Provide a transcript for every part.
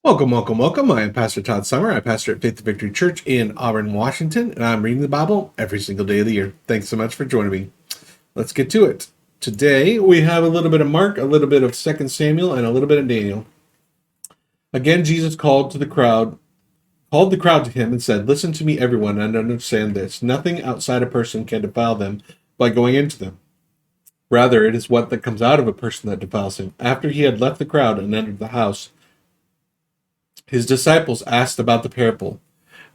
Welcome, welcome, welcome. I am Pastor Todd Summer. I pastor at Faith and Victory Church in Auburn, Washington, and I'm reading the Bible every single day of the year. Thanks so much for joining me. Let's get to it. Today we have a little bit of Mark, a little bit of 2 Samuel, and a little bit of Daniel. Again, Jesus called the crowd to him and said, "Listen to me, everyone, and understand this. Nothing outside a person can defile them by going into them. Rather, it is what that comes out of a person that defiles him." After he had left the crowd and entered the house, his disciples asked about the parable.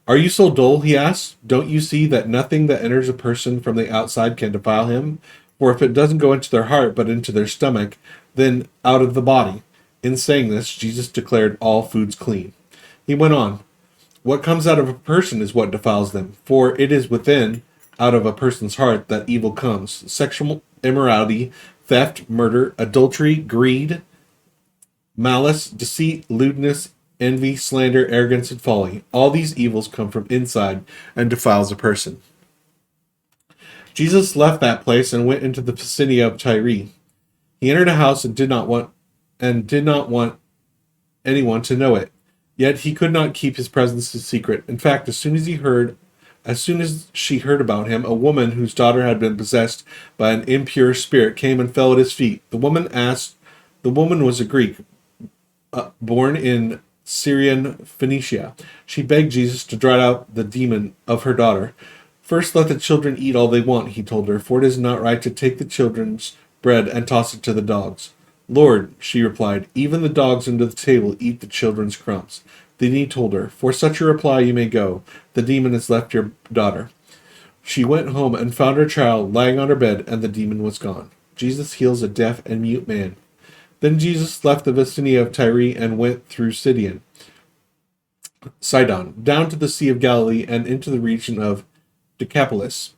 "Are you so dull?" he asked. "Don't you see that nothing that enters a person from the outside can defile him? For if it doesn't go into their heart, but into their stomach, then out of the body." In saying this, Jesus declared all foods clean. He went on, "What comes out of a person is what defiles them. For it is within, out of a person's heart, that evil comes: sexual immorality, theft, murder, adultery, greed, malice, deceit, lewdness, envy, slander, arrogance, and folly. All these evils come from inside and defiles a person." Jesus left that place and went into the vicinity of Tyre. He entered a house and did not want anyone to know it. Yet he could not keep his presence a secret. In fact, as soon as she heard about him, a woman whose daughter had been possessed by an impure spirit came and fell at his feet. The woman was a Greek, born in Syrophoenicia. She begged Jesus to drive out the demon of her daughter. "First let the children eat all they want," he told her, "for it is not right to take the children's bread and toss it to the dogs." "Lord," she replied, "even the dogs under the table eat the children's crumbs." Then he told her, "For such a reply you may go. The demon has left your daughter." She went home and found her child lying on her bed, and the demon was gone. Jesus heals a deaf and mute man. Then Jesus left the vicinity of Tyre and went through Sidon, down to the Sea of Galilee and into the region of Decapolis.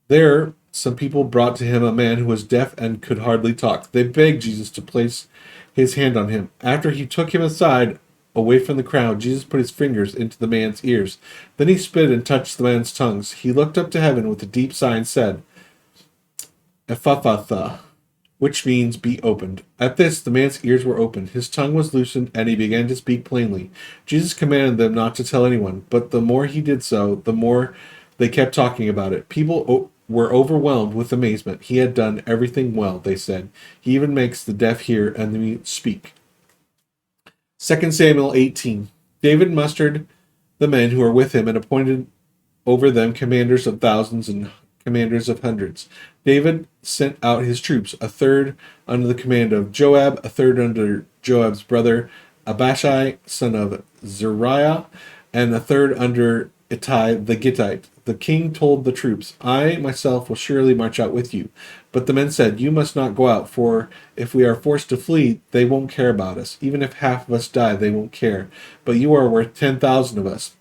There, some people brought to him a man who was deaf and could hardly talk. They begged Jesus to place his hand on him. After he took him aside, away from the crowd, Jesus put his fingers into the man's ears. Then he spit and touched the man's tongues. He looked up to heaven with a deep sigh and said, "Ephphatha," which means "be opened." At this, the man's ears were opened, his tongue was loosened, and he began to speak plainly. Jesus commanded them not to tell anyone, but the more he did so, the more they kept talking about it. People were overwhelmed with amazement. "He had done everything well," they said. "He even makes the deaf hear and the mute speak." 2 Samuel 18. David mustered the men who were with him and appointed over them commanders of thousands and commanders of hundreds. David sent out his troops, a third under the command of Joab, a third under Joab's brother Abishai, son of Zeruiah, and a third under Ittai the Gittite. The king told the troops, "I myself will surely march out with you." But the men said, "You must not go out, for if we are forced to flee, they won't care about us. Even if half of us die, they won't care. But you are worth 10,000 of us.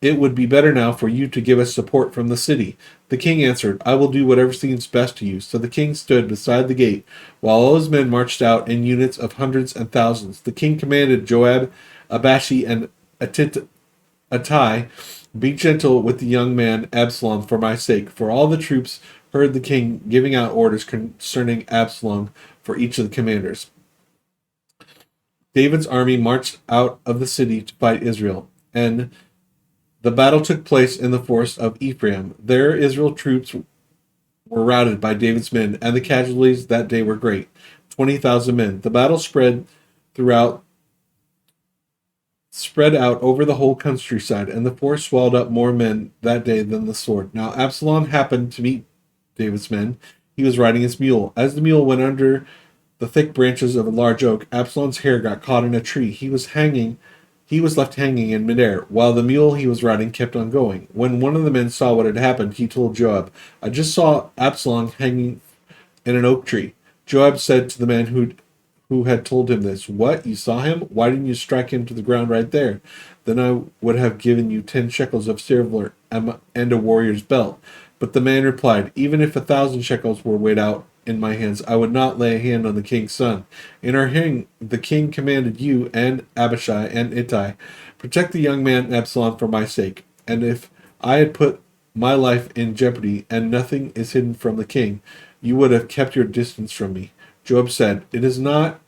It would be better now for you to give us support from the city." The king answered, "I will do whatever seems best to you." So the king stood beside the gate, while all his men marched out in units of hundreds and thousands. The king commanded Joab, Abishai, and Ittai, "Be gentle with the young man Absalom for my sake." For all the troops heard the king giving out orders concerning Absalom for each of the commanders. David's army marched out of the city to fight Israel, and the battle took place in the forest of Ephraim. There Israel troops were routed by David's men, and the casualties that day were great, 20,000 men. The battle spread out over the whole countryside, and the force swallowed up more men that day than the sword. Now Absalom happened to meet David's men. He was riding his mule. As the mule went under the thick branches of a large oak, Absalom's hair got caught in a tree. He was left hanging in midair, while the mule he was riding kept on going. When one of the men saw what had happened, he told Joab, "I just saw Absalom hanging in an oak tree." Joab said to the man who had told him this, "What, you saw him? Why didn't you strike him to the ground right there? Then I would have given you 10 shekels of silver and a warrior's belt." But the man replied, "Even if 1,000 shekels were weighed out in my hands, I would not lay a hand on the king's son." In our hearing, the king commanded you and Abishai and Ittai, "Protect the young man Absalom for my sake." And if I had put my life in jeopardy, and nothing is hidden from the king, you would have kept your distance from me. Joab said, "It is not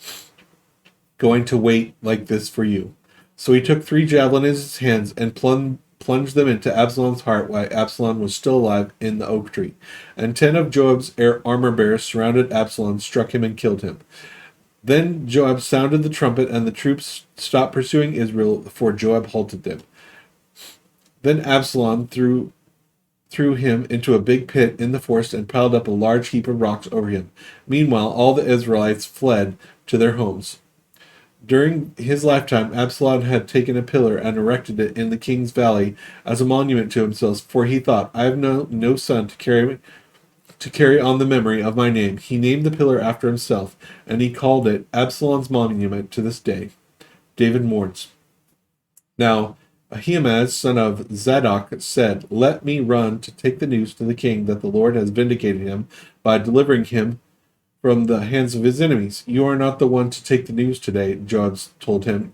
going to wait like this for you. So he took 3 javelins in his hands and plunged them into Absalom's heart while Absalom was still alive in the oak tree. And 10 of Joab's armor bearers surrounded Absalom, struck him, and killed him. Then Joab sounded the trumpet, and the troops stopped pursuing Israel, for Joab halted them. Then Absalom threw him into a big pit in the forest and piled up a large heap of rocks over him. Meanwhile, all the Israelites fled to their homes. During his lifetime, Absalom had taken a pillar and erected it in the king's valley as a monument to himself, for he thought, I have no son to carry on the memory of my name. He named the pillar after himself, and he called it Absalom's monument to this day. David mourns. Now, Ahimaaz, son of Zadok, said, Let me run to take the news to the king that the Lord has vindicated him by delivering him from the hands of his enemies. You are not the one to take the news today, Joab told him.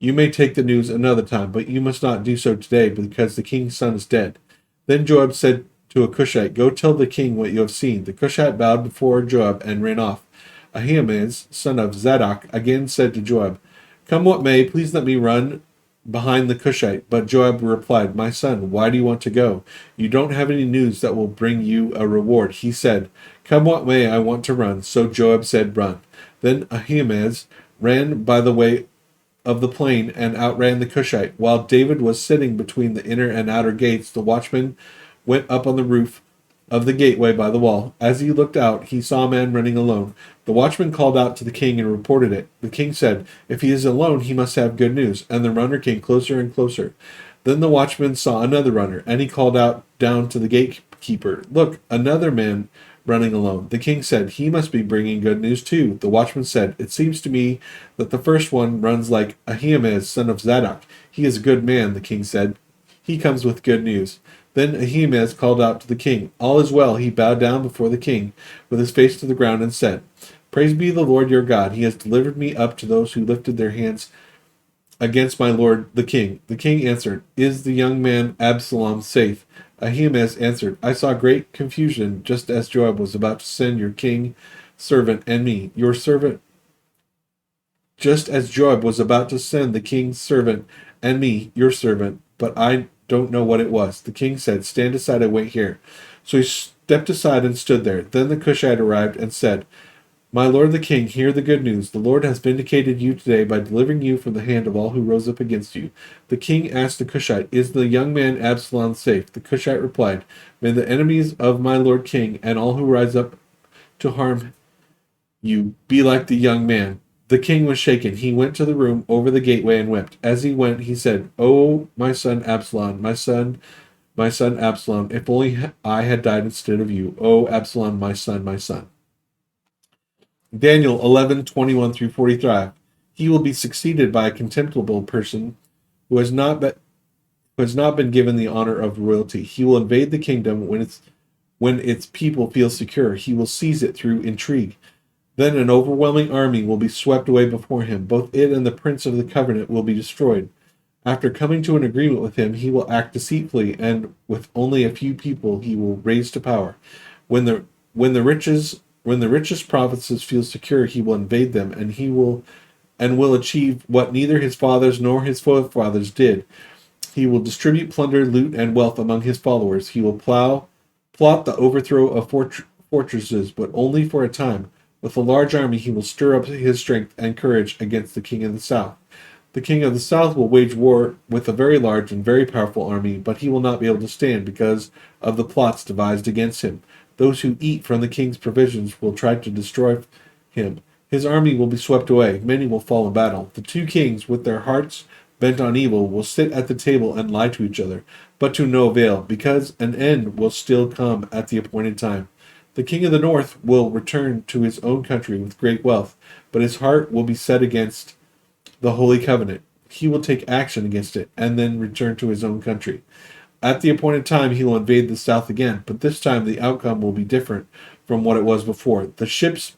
You may take the news another time, but you must not do so today, because the king's son is dead. Then Joab said to a Cushite, Go tell the king what you have seen. The Cushite bowed before Joab and ran off. Ahimaaz, son of Zadok, again said to Joab, Come what may, please let me run behind the Cushite. But Joab replied, My son, why do you want to go? You don't have any news that will bring you a reward. He said, Come what may, I want to run. So Joab said, Run. Then Ahimaaz ran by the way of the plain and outran the Cushite. While David was sitting between the inner and outer gates, the watchman went up on the roof of the gateway by the wall. As he looked out, he saw a man running alone. The watchman called out to the king and reported it. The king said, If he is alone, he must have good news. And the runner came closer and closer. Then the watchman saw another runner, and he called out down to the gatekeeper, Look, another man running alone. The king said, He must be bringing good news too. The watchman said, It seems to me that the first one runs like Ahimaaz, son of Zadok. He is a good man, the king said. He comes with good news. Then Ahimaaz called out to the king. All is well. He bowed down before the king, with his face to the ground, and said, Praise be the Lord your God. He has delivered me up to those who lifted their hands against my lord the king. The king answered, Is the young man Absalom safe? Ahimaaz answered, I saw great confusion just as Joab was about to send your king servant and me, your servant, just as Joab was about to send the king's servant and me, your servant, but I don't know what it was. The king said, Stand aside and wait here. So he stepped aside and stood there. Then the Cushite arrived and said, My lord the king, hear the good news. The Lord has vindicated you today by delivering you from the hand of all who rose up against you. The king asked the Cushite, Is the young man Absalom safe? The Cushite replied, May the enemies of my lord king and all who rise up to harm you be like the young man. The king was shaken. He went to the room over the gateway and wept. As he went, he said, Oh, my son Absalom, my son Absalom, if only I had died instead of you. Oh, Absalom, my son, my son. Daniel 11:21 through 45. He will be succeeded by a contemptible person who has not been given the honor of royalty. He will invade the kingdom when its people feel secure. He will seize it through intrigue. Then an overwhelming army will be swept away before him. Both it and the prince of the covenant will be destroyed. After coming to an agreement with him, he will act deceitfully, and with only a few people he will raise to power. When the richest provinces feel secure, he will invade them, and will achieve what neither his fathers nor his forefathers did. He will distribute plunder, loot, and wealth among his followers. He will plot the overthrow of fortresses, but only for a time. With a large army, he will stir up his strength and courage against the king of the south. The king of the south will wage war with a very large and very powerful army, but he will not be able to stand because of the plots devised against him. Those who eat from the king's provisions will try to destroy him. His army will be swept away. Many will fall in battle. The two kings, with their hearts bent on evil, will sit at the table and lie to each other, but to no avail, because an end will still come at the appointed time. The king of the north will return to his own country with great wealth, but his heart will be set against the holy covenant. He will take action against it and then return to his own country. At the appointed time, he will invade the south again, but this time the outcome will be different from what it was before. The ships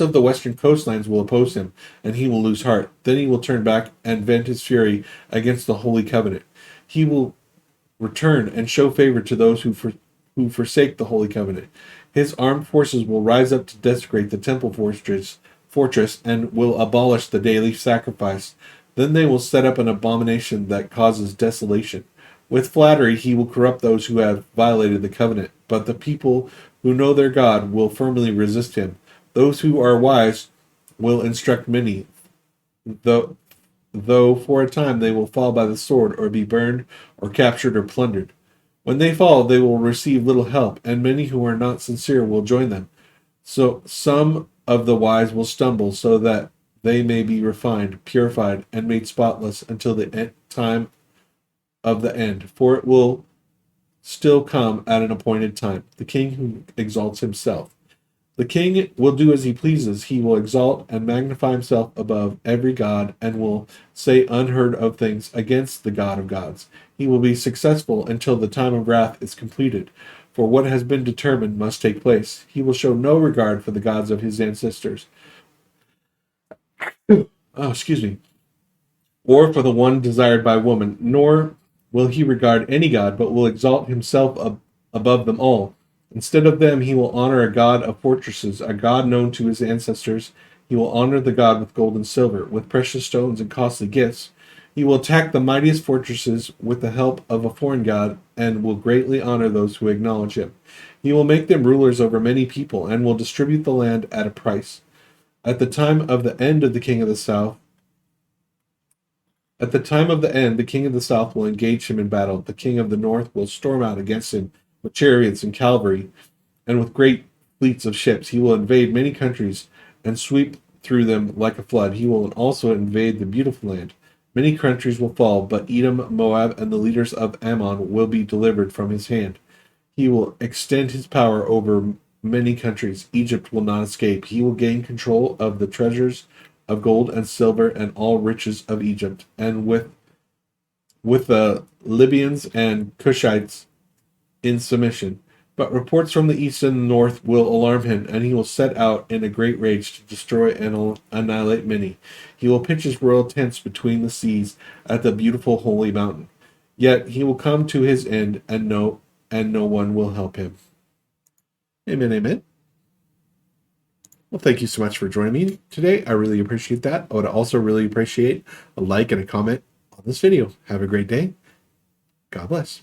of the western coastlines will oppose him, and he will lose heart. Then he will turn back and vent his fury against the holy covenant. He will return and show favor to those who forsake the holy covenant. His armed forces will rise up to desecrate the temple fortress and will abolish the daily sacrifice. Then they will set up an abomination that causes desolation. With flattery he will corrupt those who have violated the covenant, but the people who know their God will firmly resist him. Those who are wise will instruct many, though, though for a time they will fall by the sword or be burned or captured or plundered. When they fall, they will receive little help, and many who are not sincere will join them. So some of the wise will stumble, so that they may be refined, purified, and made spotless until the time of the end. For it will still come at an appointed time. The king who exalts himself. The king will do as he pleases. He will exalt and magnify himself above every god and will say unheard of things against the God of gods. He will be successful until the time of wrath is completed, for what has been determined must take place. He will show no regard for the gods of his ancestors. Oh, excuse me. Or for the one desired by woman, nor will he regard any god, but will exalt himself above them all. Instead of them, he will honor a god of fortresses, a god known to his ancestors. He will honor the god with gold and silver, with precious stones and costly gifts. He will attack the mightiest fortresses with the help of a foreign god, and will greatly honor those who acknowledge him. He will make them rulers over many people, and will distribute the land at a price. At the time of the end of the king of the south, At the time of the end, the king of the south will engage him in battle. The king of the north will storm out against him with chariots and cavalry, and with great fleets of ships. He will invade many countries and sweep through them like a flood. He will also invade the beautiful land. Many countries will fall, but Edom, Moab, and the leaders of Ammon will be delivered from his hand. He will extend his power over many countries. Egypt will not escape. He will gain control of the treasures of gold and silver and all riches of Egypt, and with the Libyans and Cushites in submission. But reports from the east and the north will alarm him, and he will set out in a great rage to destroy and annihilate many. He will pitch his royal tents between the seas at the beautiful holy mountain. Yet he will come to his end, and no one will help him. Amen, amen. Well, thank you so much for joining me today. I really appreciate that. I would also really appreciate a like and a comment on this video. Have a great day. God bless.